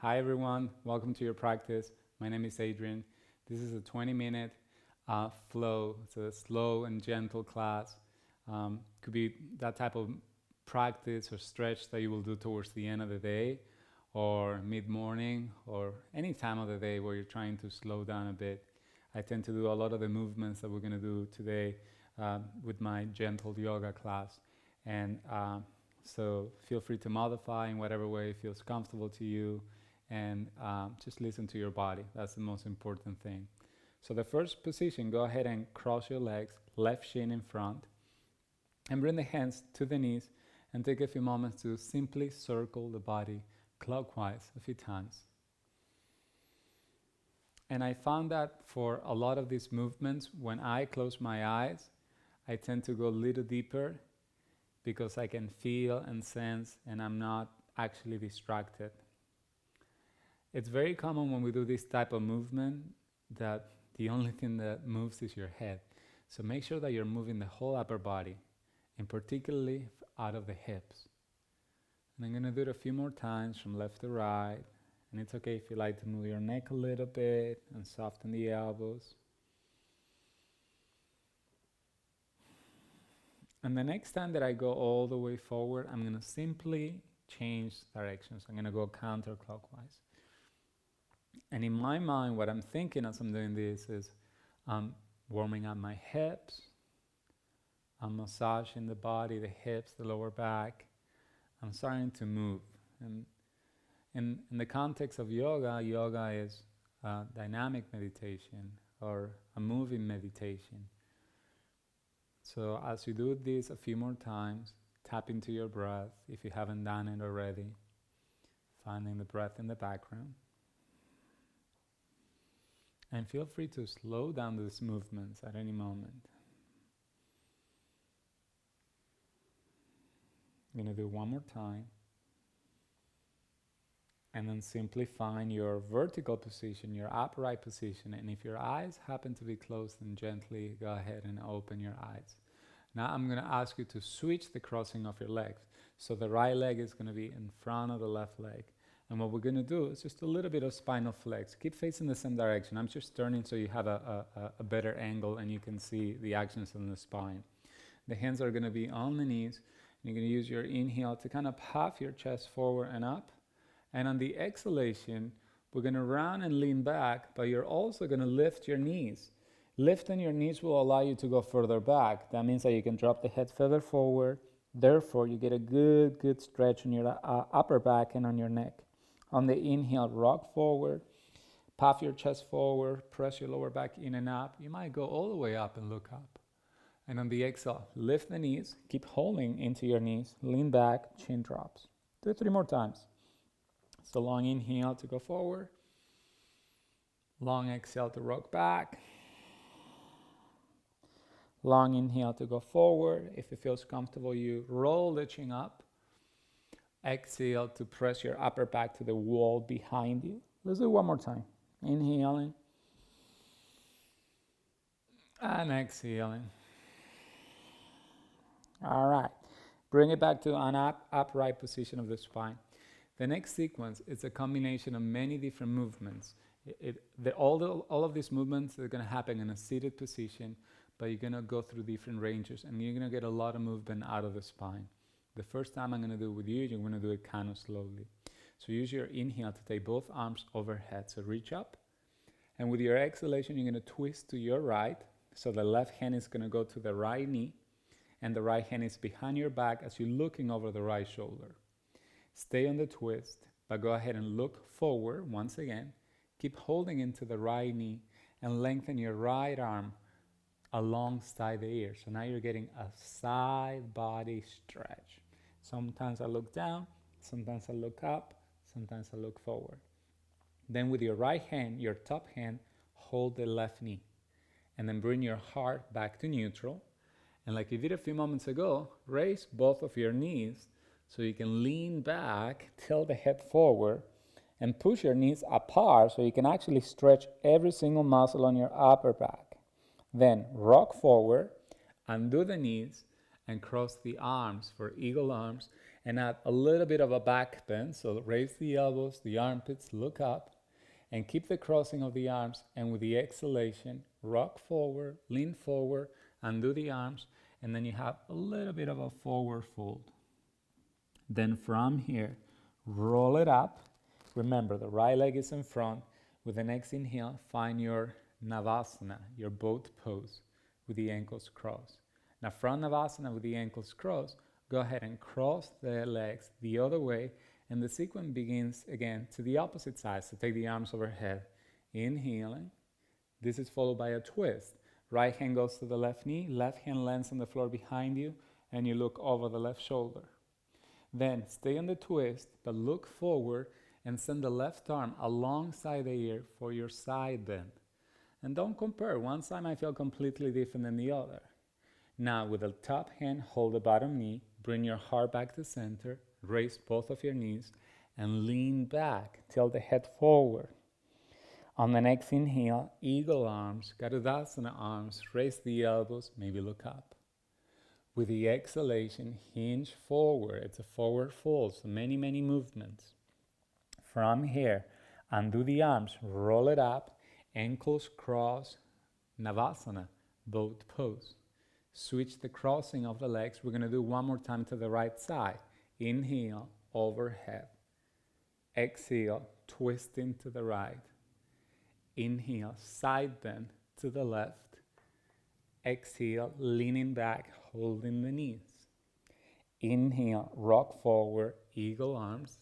Hi everyone, welcome to your practice. My name is Adrian. This is a 20-minute flow. It's a slow and gentle class. Could be that type of practice or stretch that you will do towards the end of the day or mid-morning or any time of the day where you're trying to slow down a bit. I tend to do a lot of the movements that we're going to do today with my gentle yoga class. And so feel free to modify in whatever way feels comfortable to you, and just listen to your body. That's the most important thing. So the first position, go ahead and cross your legs, left shin in front, and bring the hands to the knees and take a few moments to simply circle the body clockwise a few times. And I found that for a lot of these movements, when I close my eyes, I tend to go a little deeper because I can feel and sense and I'm not actually distracted. It's very common when we do this type of movement that the only thing that moves is your head. So make sure that you're moving the whole upper body, and particularly out of the hips. And I'm going to do it a few more times from left to right. And it's okay if you like to move your neck a little bit and soften the elbows. And the next time that I go all the way forward, I'm going to simply change directions. I'm going to go counterclockwise. And in my mind, what I'm thinking as I'm doing this is I'm warming up my hips, I'm massaging the body, the hips, the lower back. I'm starting to move. And in the context of yoga, yoga is dynamic meditation or a moving meditation. So as you do this a few more times, tap into your breath if you haven't done it already, finding the breath in the background. And feel free to slow down these movements at any moment. I'm going to do one more time. And then simply find your vertical position, your upright position. And if your eyes happen to be closed, then gently go ahead and open your eyes. Now I'm going to ask you to switch the crossing of your legs. So the right leg is going to be in front of the left leg. And what we're going to do is just a little bit of spinal flex. Keep facing the same direction. I'm just turning so you have a better angle and you can see the actions on the spine. The hands are going to be on the knees. You're going to use your inhale to kind of puff your chest forward and up. And on the exhalation, we're going to round and lean back, but you're also going to lift your knees. Lifting your knees will allow you to go further back. That means that you can drop the head further forward. Therefore, you get a good stretch on your upper back and on your neck. On the inhale, rock forward, puff your chest forward, press your lower back in and up. You might go all the way up and look up. And on the exhale, lift the knees, keep holding into your knees, lean back, chin drops. Do it 3 more times. So long inhale to go forward, long exhale to rock back, long inhale to go forward. If it feels comfortable, you roll the chin up. Exhale to press your upper back to the wall behind you. Let's do it one more time. Inhaling and exhaling. All right. Bring it back to an upright position of the spine. The next sequence is a combination of many different movements. All of these movements are going to happen in a seated position, but you're going to go through different ranges and you're going to get a lot of movement out of the spine. The first time I'm going to do it with you, you're going to do it kind of slowly. So use your inhale to take both arms overhead. So reach up. And with your exhalation, you're going to twist to your right. So the left hand is going to go to the right knee. And the right hand is behind your back as you're looking over the right shoulder. Stay on the twist, but go ahead and look forward once again. Keep holding into the right knee and lengthen your right arm alongside the ear. So now you're getting a side body stretch. Sometimes I look down, sometimes I look up, sometimes I look forward. Then with your right hand, your top hand, hold the left knee. And then bring your heart back to neutral. And like you did a few moments ago, raise both of your knees so you can lean back, tilt the head forward, and push your knees apart so you can actually stretch every single muscle on your upper back. Then rock forward, undo the knees, and cross the arms for eagle arms, and add a little bit of a back bend. So raise the elbows, the armpits, look up, and keep the crossing of the arms. And with the exhalation, rock forward, lean forward, undo the arms, and then you have a little bit of a forward fold. Then from here, roll it up. Remember, the right leg is in front. With the next inhale, find your Navasana, your boat pose, with the ankles crossed. Now from Navasana with the ankles crossed, go ahead and cross the legs the other way, and the sequence begins again to the opposite side. So take the arms overhead, inhaling. This is followed by a twist. Right hand goes to the left knee, left hand lands on the floor behind you, and you look over the left shoulder. Then stay on the twist, but look forward and send the left arm alongside the ear for your side bend. And don't compare. One side might feel completely different than the other. Now with the top hand, hold the bottom knee, bring your heart back to center, raise both of your knees, and lean back, tilt the head forward. On the next inhale, eagle arms, Garudasana arms, raise the elbows, maybe look up. With the exhalation, hinge forward. It's a forward fold, so many movements. From here, undo the arms, roll it up, ankles cross, Navasana, boat pose. Switch the crossing of the legs. We're going to do one more time to the right side. Inhale, overhead. Exhale, twisting to the right. Inhale, side bend to the left. Exhale, leaning back, holding the knees. Inhale, rock forward, eagle arms.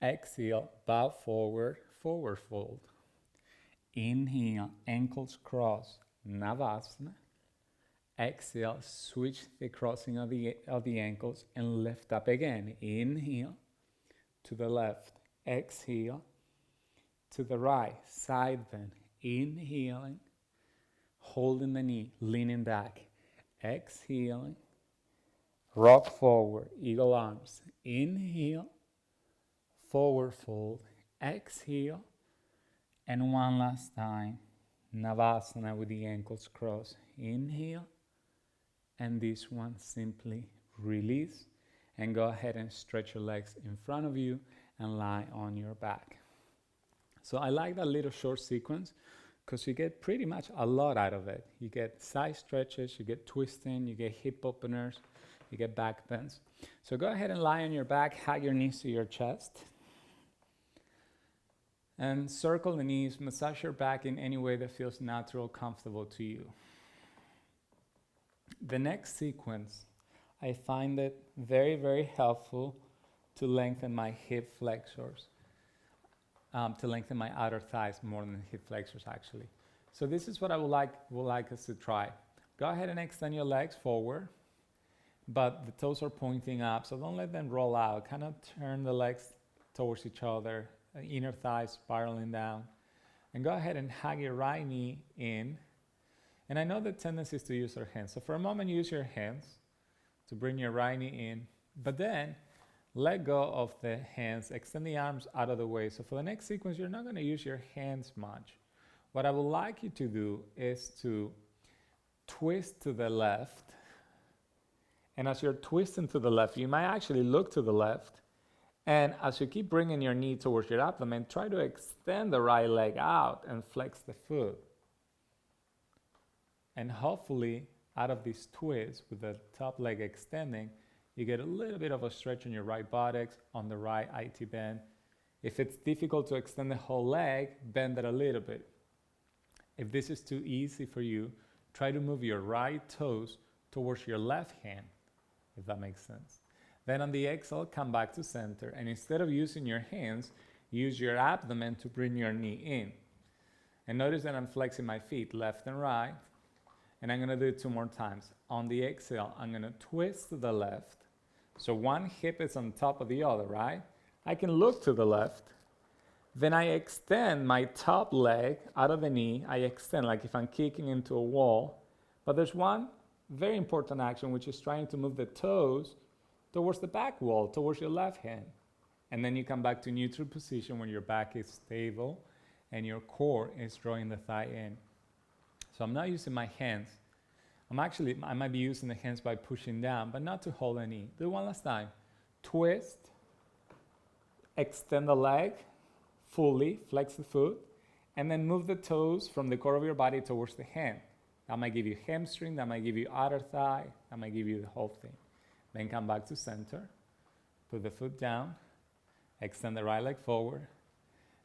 Exhale, bow forward, forward fold. Inhale, ankles cross, Navasana. Exhale, switch the crossing of the ankles and lift up again. Inhale, to the left. Exhale, to the right, side bend. Inhaling, holding the knee, leaning back. Exhaling, rock forward, eagle arms. Inhale, forward fold. Exhale, and one last time, Navasana with the ankles crossed. Inhale, and this one simply release, and go ahead and stretch your legs in front of you and lie on your back. So I like that little short sequence because you get pretty much a lot out of it. You get side stretches, you get twisting, you get hip openers, you get back bends. So go ahead and lie on your back, hug your knees to your chest, and circle the knees, massage your back in any way that feels natural, comfortable to you. The next sequence, I find it very helpful to lengthen my hip flexors. To lengthen my outer thighs more than hip flexors actually. So this is what I would like us to try. Go ahead and extend your legs forward, but the toes are pointing up, so don't let them roll out. Kind of turn the legs towards each other, inner thighs spiraling down. And go ahead and hug your right knee in. And I know the tendency is to use our hands. So for a moment, use your hands to bring your right knee in, but then let go of the hands, extend the arms out of the way. So for the next sequence, you're not going to use your hands much. What I would like you to do is to twist to the left. And as you're twisting to the left, you might actually look to the left. And as you keep bringing your knee towards your abdomen, try to extend the right leg out and flex the foot. And hopefully, out of this twist with the top leg extending, you get a little bit of a stretch on your right buttocks, on the right IT band. If it's difficult to extend the whole leg, bend it a little bit. If this is too easy for you, try to move your right toes towards your left hand, if that makes sense. Then on the exhale, come back to center, and instead of using your hands, use your abdomen to bring your knee in. And notice that I'm flexing my feet left and right, and I'm gonna do it 2 more times. On the exhale, I'm gonna twist to the left. So one hip is on top of the other, right? I can look to the left. Then I extend my top leg out of the knee. I extend like if I'm kicking into a wall. But there's one very important action, which is trying to move the toes towards the back wall, towards your left hand. And then you come back to neutral position when your back is stable and your core is drawing the thigh in. So I'm not using my hands. I might be using the hands by pushing down, but not to hold the knee. Do it one last time. Twist, extend the leg fully, flex the foot, and then move the toes from the core of your body towards the hand. That might give you hamstring, that might give you outer thigh, that might give you the whole thing. Then come back to center, put the foot down, extend the right leg forward,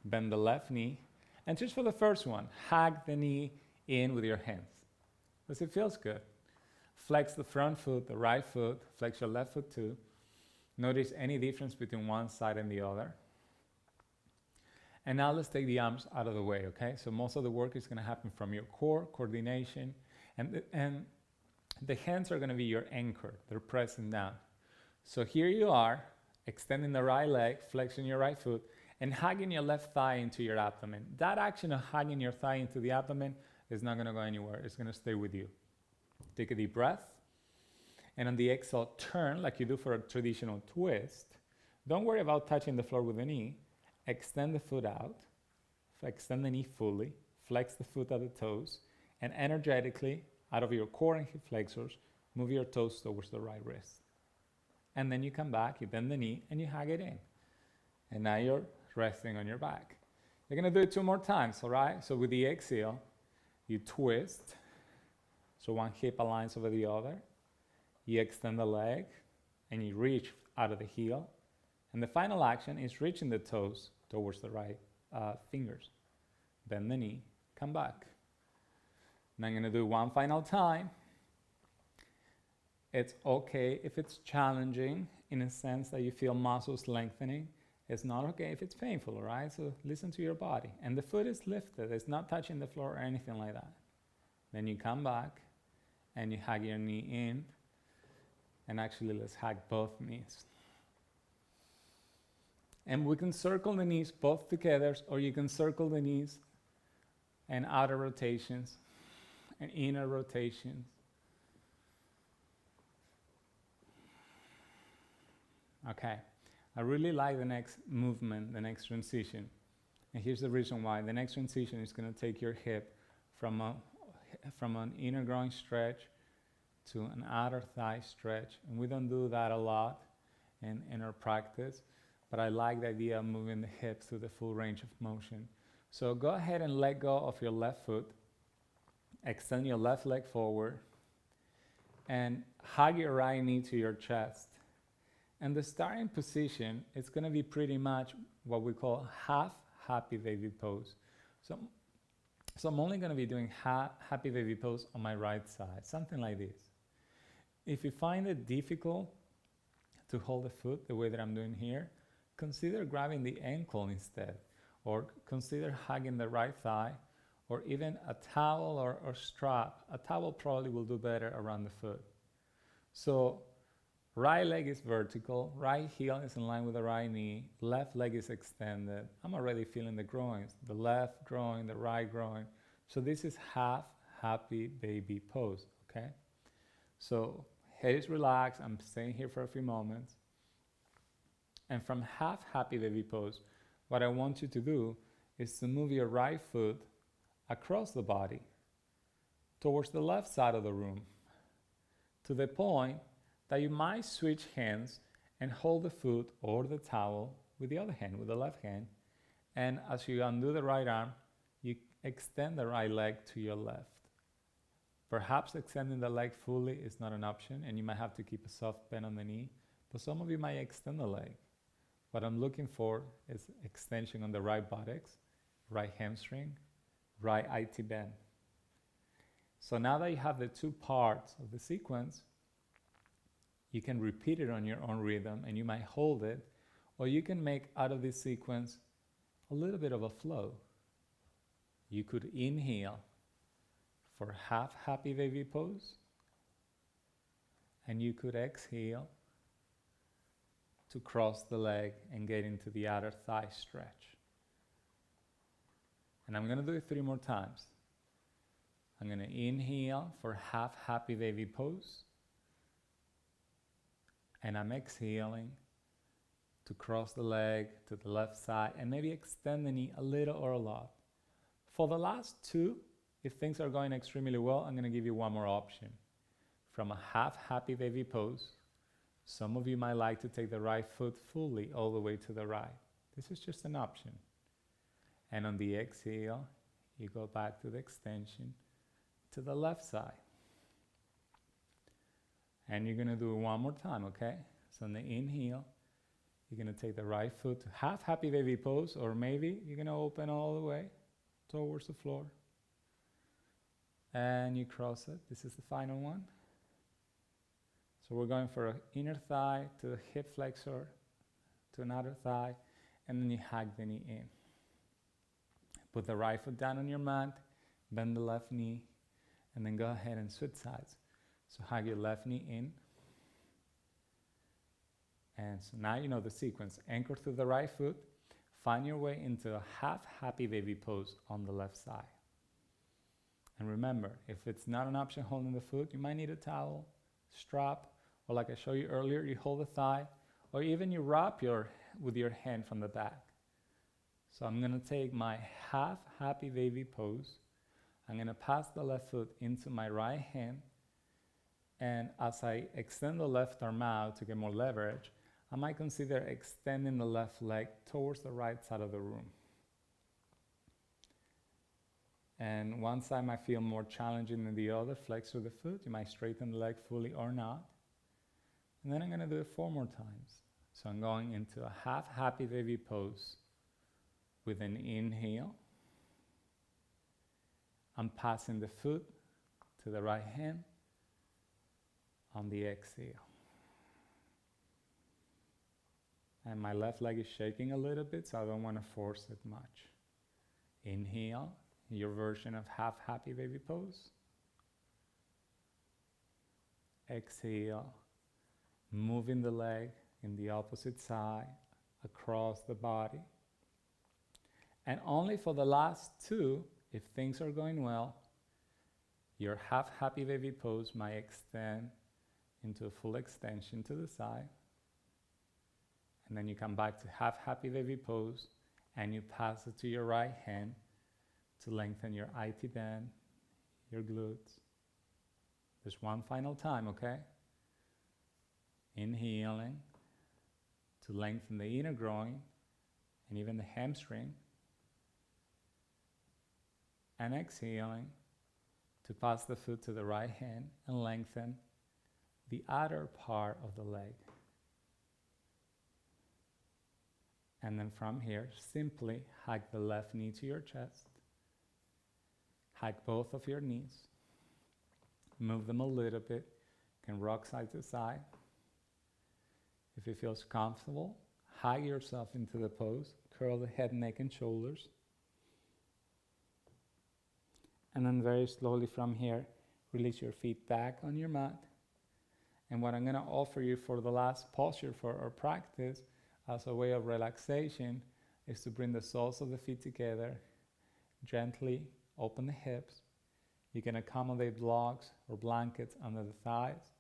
bend the left knee, and just for the first one, hug the knee in with your hands, because it feels good. Flex the front foot, the right foot, flex your left foot too. Notice any difference between one side and the other. And now let's take the arms out of the way, okay? So most of the work is gonna happen from your core, coordination, and the hands are gonna be your anchor. They're pressing down. So here you are, extending the right leg, flexing your right foot, and hugging your left thigh into your abdomen. That action of hugging your thigh into the abdomen is not gonna go anywhere. It's gonna stay with you. Take a deep breath. And on the exhale, turn like you do for a traditional twist. Don't worry about touching the floor with the knee. Extend the foot out, extend the knee fully, flex the foot at the toes, and energetically, out of your core and hip flexors, move your toes towards the right wrist. And then you come back, you bend the knee, and you hug it in. And now you're resting on your back. You're gonna do it 2 more times, all right? So with the exhale, you twist, so one hip aligns over the other. You extend the leg, and you reach out of the heel. And the final action is reaching the toes towards the right fingers. Bend the knee, come back. And I'm gonna do one final time. It's okay if it's challenging in a sense that you feel muscles lengthening. It's not okay if it's painful, all right? So listen to your body. And the foot is lifted, it's not touching the floor or anything like that. Then you come back and you hug your knee in. And actually let's hug both knees. And we can circle the knees both together, or you can circle the knees and outer rotations and inner rotations. Okay, I really like the next movement, the next transition. And here's the reason why. The next transition is going to take your hip from an inner groin stretch to an outer thigh stretch. And we don't do that a lot in our practice. But I like the idea of moving the hips through the full range of motion. So go ahead and let go of your left foot. Extend your left leg forward. And hug your right knee to your chest. And the starting position is going to be pretty much what we call half happy baby pose. So I'm only going to be doing happy baby pose on my right side, something like this. If you find it difficult to hold the foot the way that I'm doing here, consider grabbing the ankle instead, or consider hugging the right thigh, or even a towel or strap. A towel probably will do better around the foot. So right leg is vertical, right heel is in line with the right knee, left leg is extended. I'm already feeling the groins, the left groin, the right groin. So this is half happy baby pose, okay? So head is relaxed, I'm staying here for a few moments. And from half happy baby pose, what I want you to do is to move your right foot across the body towards the left side of the room, to the point that you might switch hands and hold the foot or the towel with the other hand, with the left hand. And as you undo the right arm, you extend the right leg to your left. Perhaps extending the leg fully is not an option, and you might have to keep a soft bend on the knee, but some of you might extend the leg. What I'm looking for is extension on the right buttocks, right hamstring, right IT bend. So now that you have the 2 parts of the sequence, you can repeat it on your own rhythm, and you might hold it, or you can make out of this sequence a little bit of a flow. You could inhale for half happy baby pose, and you could exhale to cross the leg and get into the outer thigh stretch. And I'm gonna do it 3 more times. I'm gonna inhale for half happy baby pose. And I'm exhaling to cross the leg to the left side and maybe extend the knee a little or a lot. For the last 2, if things are going extremely well, I'm gonna give you one more option. from a half happy baby pose. Some of you might like to take the right foot fully all the way to the right. This is just an option. And on the exhale, you go back to the extension to the left side. And you're going to do it one more time, okay? So on the inhale, you're going to take the right foot to half happy baby pose, or maybe you're going to open all the way towards the floor. And you cross it. This is the final one. So we're going for an inner thigh to a hip flexor, to another thigh, and then you hug the knee in. Put the right foot down on your mat, bend the left knee, and then go ahead and switch sides. So hug your left knee in. And so now you know the sequence. Anchor through the right foot, find your way into a half happy baby pose on the left side. And remember, if it's not an option holding the foot, you might need a towel, strap, or like I showed you earlier, you hold the thigh, or even you wrap with your hand from the back. So I'm going to take my half happy baby pose. I'm going to pass the left foot into my right hand. And as I extend the left arm out to get more leverage, I might consider extending the left leg towards the right side of the room. And one side might feel more challenging than the other. Flex through the foot. You might straighten the leg fully or not. And then I'm going to do it 4 more times. So I'm going into a half happy baby pose with an inhale. I'm passing the foot to the right hand on the exhale. And my left leg is shaking a little bit, so I don't want to force it much. Inhale, your version of half happy baby pose. Exhale, moving the leg in the opposite side across the body. And only for the last 2, if things are going well, your half happy baby pose might extend into a full extension to the side. And then you come back to half happy baby pose and you pass it to your right hand to lengthen your IT band, your glutes. Just one final time, okay? Inhaling to lengthen the inner groin and even the hamstring. And exhaling to pass the foot to the right hand and lengthen the outer part of the leg. And then from here, simply hug the left knee to your chest. Hug both of your knees. Move them a little bit. You can rock side to side. If it feels comfortable, hug yourself into the pose. Curl the head, neck, and shoulders. And then very slowly from here, release your feet back on your mat. And what I'm going to offer you for the last posture for our practice as a way of relaxation is to bring the soles of the feet together, gently open the hips. You can accommodate blocks or blankets under the thighs.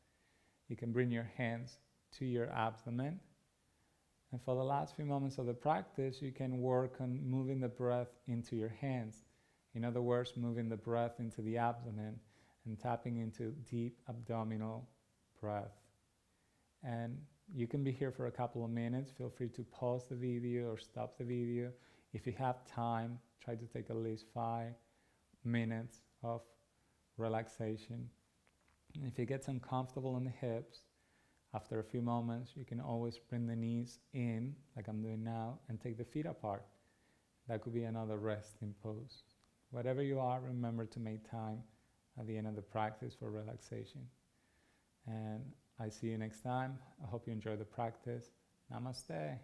You can bring your hands to your abdomen. And for the last few moments of the practice, you can work on moving the breath into your hands. In other words, moving the breath into the abdomen and tapping into deep abdominal breath. And you can be here for a couple of minutes. Feel free to pause the video or stop the video. If you have time, try to take at least 5 minutes of relaxation. And if it gets uncomfortable in the hips, after a few moments, you can always bring the knees in, like I'm doing now, and take the feet apart. That could be another resting pose. Whatever you are, remember to make time at the end of the practice for relaxation. And I see you next time. I hope you enjoy the practice. Namaste.